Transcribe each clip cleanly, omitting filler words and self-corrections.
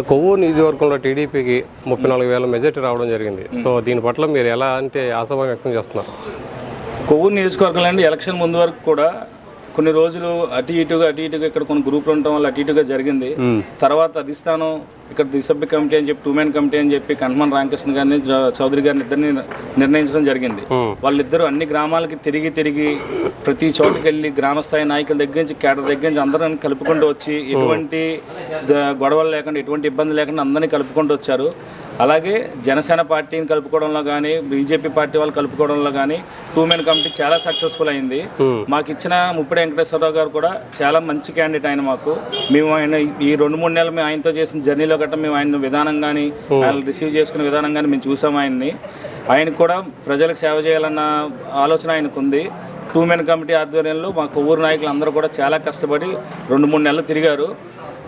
కొవ్వూరు నియోజకవర్గంలో టీడీపీకి 34,000 మెజార్టీ రావడం జరిగింది. సో దీని పట్ల మీరు ఎలా అంటే ఆశాభావం వ్యక్తం చేస్తున్నారు? కొవ్వూరు నియోజకవర్గంలో అండి ఎలక్షన్ ముందు వరకు కూడా కొన్ని రోజులు అటు ఇటుగా ఇక్కడ కొన్ని గ్రూపులు ఉండటం వల్ల అటు ఇటుగా జరిగింది. తర్వాత అధిష్టానం ఇక్కడ దిసభ్య కమిటీ అని చెప్పి 2 మెన్ కమిటీ అని చెప్పి కంఠమన్ రామకృష్ణ గారిని చౌదరి గారిని ఇద్దరిని నిర్ణయించడం జరిగింది. వాళ్ళిద్దరూ అన్ని గ్రామాలకి తిరిగి ప్రతి చోటుకి వెళ్ళి గ్రామస్థాయి నాయకుల దగ్గర నుంచి కేడర్ దగ్గర నుంచి అందరిని కలుపుకుంటూ వచ్చి ఎటువంటి గొడవలు లేకుండా ఎటువంటి ఇబ్బంది లేకుండా అందరినీ కలుపుకుంటూ వచ్చారు. అలాగే జనసేన పార్టీని కలుపుకోవడంలో కానీ బీజేపీ పార్టీ వాళ్ళు కలుపుకోవడంలో కానీ 2 మెన్ కమిటీ చాలా సక్సెస్ఫుల్ అయింది. మాకు ఇచ్చిన ముప్పిడి వెంకటేశ్వరరావు గారు కూడా చాలా మంచి క్యాండిడేట్ ఆయన. మాకు మేము ఆయన ఈ 2-3 నెలలు మేము ఆయనతో చేసిన జర్నీలో గట్రా మేము ఆయన విధానం కానీ ఆయన రిసీవ్ చేసుకునే విధానం కానీ మేము చూసాము ఆయన్ని. ఆయనకు కూడా ప్రజలకు సేవ చేయాలన్న ఆలోచన ఆయనకు ఉంది. 2 మెన్ కమిటీ ఆధ్వర్యంలో మా కొవ్వూరు నాయకులు అందరూ కూడా చాలా కష్టపడి 2-3 నెలలు తిరిగారు.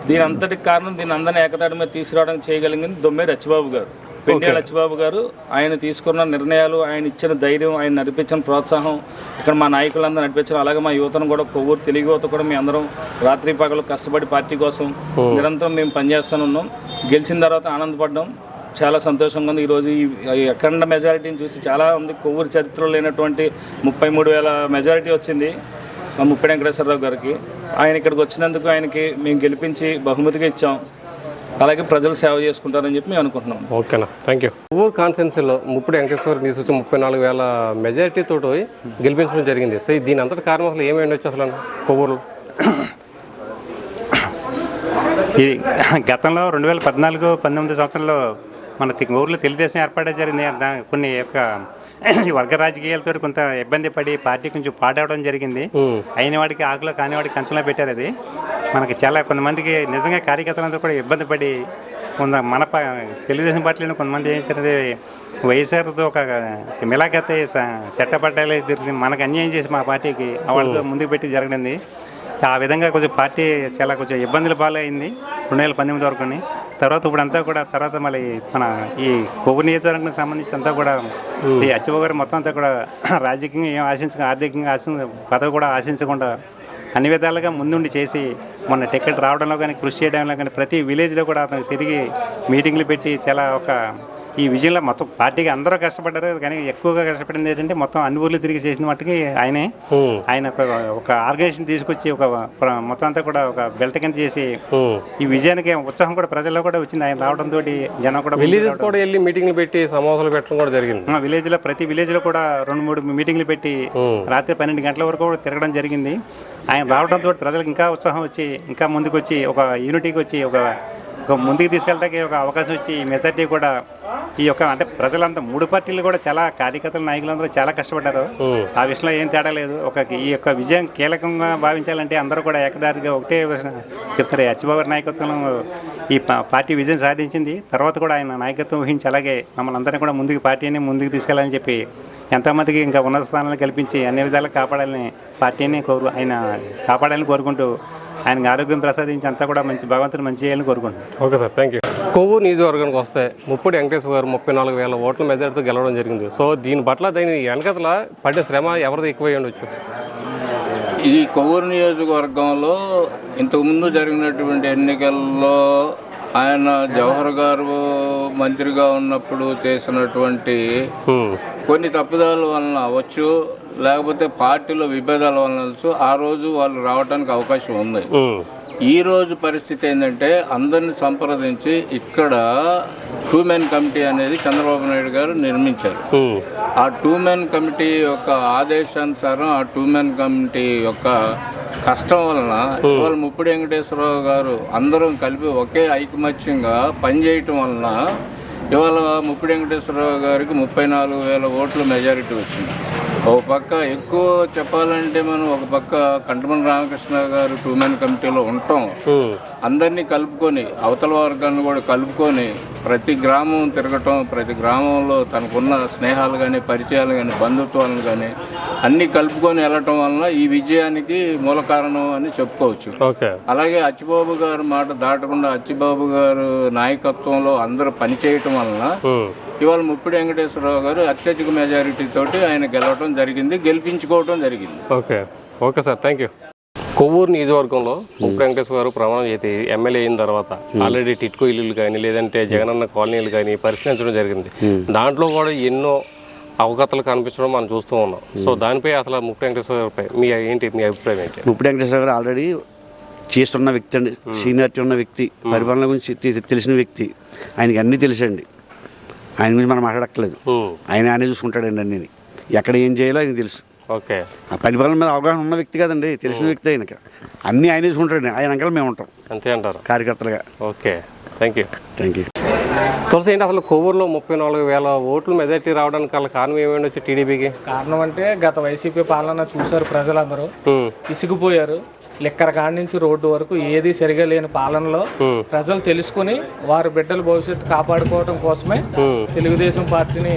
దీని అంతటికి కారణం దీని అందరినీ ఏకతాటి మీద తీసుకురావడానికి చేయగలిగింది దొమ్మేరు అచ్చిబాబు గారు, పెండియాల అచ్చిబాబు గారు. ఆయన తీసుకున్న నిర్ణయాలు, ఆయన ఇచ్చిన ధైర్యం, ఆయన నడిపించిన ప్రోత్సాహం, ఇక్కడ మా నాయకులందరూ నడిపించారు. అలాగే మా యువతను కూడా కొవ్వూరు తెలుగు యువత కూడా మేము అందరం రాత్రి పగలు కష్టపడి పార్టీ కోసం నిరంతరం మేము పనిచేస్తూనే ఉన్నాం. గెలిచిన తర్వాత ఆనందపడ్డాం, చాలా సంతోషంగా ఉంది. ఈరోజు ఈ అఖండ మెజారిటీని చూసి చాలా ఉంది. కొవ్వూరు చరిత్రలో లేనటువంటి 33,000 మెజారిటీ వచ్చింది మా ముప్పిడి వెంకటేశ్వరరావు గారికి. ఆయన ఇక్కడికి వచ్చినందుకు ఆయనకి మేము గెలిపించి బహుమతిగా ఇచ్చాం. అలాగే ప్రజలు సేవ చేసుకుంటారని చెప్పి మేము అనుకుంటున్నాం. ఓకేనా, థ్యాంక్ యూ. కొవ్వూరు కాన్స్టిట్యున్సీలో ముప్పిడి వెంకటేశ్వర తీసుకొచ్చి 34,000 మెజారిటీతో గెలిపించడం జరిగింది. సో దీని అంతటి కారణం అసలు ఏమై ఉండొచ్చు అసలు కొవ్వూరు? ఈ గతంలో 2014-19 సంవత్సరంలో మన ఊర్లో తెలుగుదేశం ఏర్పాటు జరిగింది. కొన్ని యొక్క వర్గ రాజకీయాలతో కొంత ఇబ్బంది పడి పార్టీ కొంచెం పాడవడం జరిగింది. అయిన వాడికి ఆకులో కాని వాడికి కంచంలో పెట్టారు. అది మనకి చాలా కొంతమందికి నిజంగా కార్యకర్తలందరూ కూడా ఇబ్బంది పడి మన తెలుగుదేశం పార్టీలో కొంతమంది ఏం చేశారు, వైఎస్ఆర్తో ఒక మిలాఖత్ చట్టపట్టాలు తిరిగి మనకు అన్యాయం చేసి మా పార్టీకి వాళ్ళతో ముందుకు పెట్టి జరగడింది. ఆ విధంగా కొంచెం పార్టీ చాలా కొంచెం ఇబ్బందులు పాలైంది 2018 వరకు. తర్వాత ఇప్పుడంతా కూడా తర్వాత మళ్ళీ మన ఈ కొవ్వూరు నియోజకవర్గానికి సంబంధించి అంతా కూడా ఈ అచ్చిబాబు గారు మొత్తం అంతా కూడా రాజకీయంగా ఏం ఆర్థికంగా పదవి కూడా ఆశించకుండా అన్ని విధాలుగా ముందుండి చేసి మొన్న టికెట్ రావడంలో కానీ కృషి చేయడంలో కానీ ప్రతి విలేజ్లో కూడా అతను తిరిగి మీటింగ్లు పెట్టి చాలా ఈ విజయంలో మొత్తం పార్టీకి అందరూ కష్టపడ్డారు. కానీ ఎక్కువగా కష్టపడింది ఏంటంటే మొత్తం అన్ని ఊర్లు తిరిగి చేసిన మట్టుకి ఆయన ఒక ఆర్గనైజేషన్ తీసుకొచ్చి మొత్తం అంతా కూడా ఒక బెల్ట్ కింద చేసి ఈ విజయానికి ఉత్సాహం కూడా ప్రజల్లో కూడా వచ్చింది. ఆయన రావడంతో జనం కూడా విలేజెస్ కూడా వెళ్ళి మీటింగ్లు పెట్టి సమావేశాలు పెట్టడం కూడా జరిగింది. విలేజ్లో ప్రతి విలేజ్లో కూడా 2-3 మీటింగ్లు పెట్టి రాత్రి 12 గంటల వరకు కూడా తిరగడం జరిగింది. ఆయన రావడంతో ప్రజలకు ఇంకా ఉత్సాహం వచ్చి ఇంకా ముందుకు వచ్చి ఒక యూనిటీకి వచ్చి ఒక ముందుకు తీసుకెళ్ళడానికి ఒక అవకాశం వచ్చి ఈ మెజార్టీ కూడా ఈ యొక్క అంటే ప్రజలంతా 3 పార్టీలు కూడా చాలా కార్యకర్తల నాయకులందరూ చాలా కష్టపడ్డారు. ఆ విషయంలో ఏం తేడా లేదు. ఈ యొక్క విజయం కీలకంగా భావించాలంటే అందరూ కూడా ఏకదారిగా ఒకటే చెప్తారు. అచ్చిబాబు గారి నాయకత్వంలో ఈ పార్టీ విజయం సాధించింది. తర్వాత కూడా ఆయన నాయకత్వం వహించి అలాగే మమ్మల్ని అందరినీ కూడా పార్టీని ముందుకు తీసుకెళ్ళాలని చెప్పి ఎంతోమందికి ఇంకా ఉన్నత స్థానాలు కల్పించి అన్ని విధాలుగా కాపాడాలని పార్టీని ఆయన కాపాడాలని కోరుకుంటూ ఆయనకు ఆరోగ్యం ప్రసాదించి అంతా కూడా మంచి భగవంతుడు మంచి చేయాలని కోరుకుంటున్నాను. Okay sir, thank you. Kovvur నియోజకవర్గానికి వస్తే ముప్పిడి వెంకటేశ్వర గారు 34,000 ఓట్ల మెజారిటీతో గెలవడం జరిగింది. సో దీని పట్ల దీని వెనకతల పడ్డ శ్రమ ఎవరిది ఎక్కువ ఉండొచ్చు? ఈ కొవ్వూరు నియోజకవర్గంలో ఇంతకుముందు జరిగినటువంటి ఎన్నికల్లో ఆయన జవహర్ గారు మంత్రిగా ఉన్నప్పుడు చేసినటువంటి కొన్ని తప్పిదాల వలన అవ్వచ్చు, లేకపోతే పార్టీలో విభేదాల వలన ఆ రోజు వాళ్ళు రావడానికి అవకాశం ఉంది. ఈ రోజు పరిస్థితి ఏంటంటే అందరిని సంప్రదించి ఇక్కడ 2 మెన్ కమిటీ అనేది చంద్రబాబు నాయుడు గారు నిర్మించారు. ఆ 2 మెన్ కమిటీ యొక్క ఆదేశానుసారం ఆ 2 మెన్ కమిటీ యొక్క కష్టం వలన ఇవాళ ముప్పిడి వెంకటేశ్వరరావు గారు అందరం కలిపి ఒకే ఐకమత్యంగా పనిచేయటం వలన ఇవాళ ముప్పిడి వెంకటేశ్వరరావు గారికి 34,000 ఓట్ల మెజారిటీ వచ్చింది. ఒక పక్క ఎక్కువ చెప్పాలంటే మనం ఒక పక్క కంఠమన్ రామకృష్ణ గారు 2 మెన్ కమిటీలో ఉంటాం, అందరినీ కలుపుకొని అవతల వర్గాన్ని కూడా కలుపుకొని ప్రతి గ్రామం తిరగటం, ప్రతి గ్రామంలో తనకున్న స్నేహాలు కానీ పరిచయాలు కానీ బంధుత్వాలను కానీ అన్నీ కలుపుకొని వెళ్ళటం వలన ఈ విజయానికి మూల కారణం అని చెప్పుకోవచ్చు. అలాగే అచ్చిబాబు గారు మాట దాటకుండా అచ్చిబాబు గారు నాయకత్వంలో అందరూ పనిచేయటం వలన ఇవాళ ముప్పిడి వెంకటేశ్వరరావు గారు అత్యధిక మెజారిటీ తోటి ఆయన గెలవటం జరిగింది, గెలిపించుకోవటం జరిగింది. Okay sir, thank you. Kovvur నియోజకవర్గంలో ముప్పుడు వెంకటేశ్వర గారు ప్రమాణం చేసి ఎమ్మెల్యే అయిన తర్వాత ఆల్రెడీ టిట్కో ఇల్లులు కానీ లేదంటే జగనన్న కాలనీలు కానీ పరిశీలించడం జరిగింది. దాంట్లో కూడా ఎన్నో అవకతలు కనిపించడం మనం చూస్తూ ఉన్నాం. సో దానిపై అసలు ముప్పుడు వెంకటేశ్వర గారిపై మీ అభిప్రాయం ఏంటి? ముప్పుడు వెంకటేశ్వర గారు ఆల్రెడీ చేస్తున్న వ్యక్తి అండి, సీనియారిటీ ఉన్న వ్యక్తి, పరిపాలన గురించి తెలిసిన వ్యక్తి, ఆయనకి అన్నీ తెలుసండి. ఆయన గురించి మనం మాట్లాడక్కర్లేదు, ఆయనే చూసుకుంటాడండి అన్నీ. ఎక్కడ ఏం చేయాలో ఆయనకి తెలుసు. ఓకే, ఆ పరిపాలన మీద అవగాహన ఉన్న వ్యక్తి కదండి, తెలిసిన వ్యక్తి ఆయనకి. అన్నీ ఆయనే చూసుకుంటాడండి, ఆయన అంకల్ మేము ఉంటాం అంతే అంటారు కార్యకర్తలుగా. Okay, thank you. తులసి ఏంటి అసలు కొవ్వూరులో 34,000 ఓట్లు మెజార్టీ రావడానికి గల కారణం ఏమైనా వచ్చి టీడీపీకి? కారణం అంటే గత వైసీపీ పాలన చూశారు ప్రజలందరూ, ఇసిగిపోయారు. లిక్కర్ కాడి నుంచి రోడ్డు వరకు ఏది సరిగా లేని పాలనలో ప్రజలు తెలుసుకుని వారి బిడ్డల భవిష్యత్తు కాపాడుకోవడం కోసమే తెలుగుదేశం పార్టీని,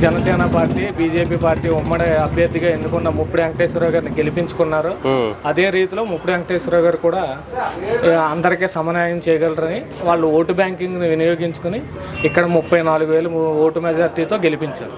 జనసేన పార్టీ, బీజేపీ పార్టీ ఉమ్మడి అభ్యర్థిగా ఎన్నుకున్న ముప్పుడు వెంకటేశ్వరరావు గారిని గెలిపించుకున్నారు. అదే రీతిలో ముప్పుడు వెంకటేశ్వరరావు గారు కూడా అందరికీ సమన్వయం చేయగలరని వాళ్ళు ఓటు బ్యాంకింగ్ని వినియోగించుకుని ఇక్కడ 34,000 ఓటు మెజార్టీతో గెలిపించారు.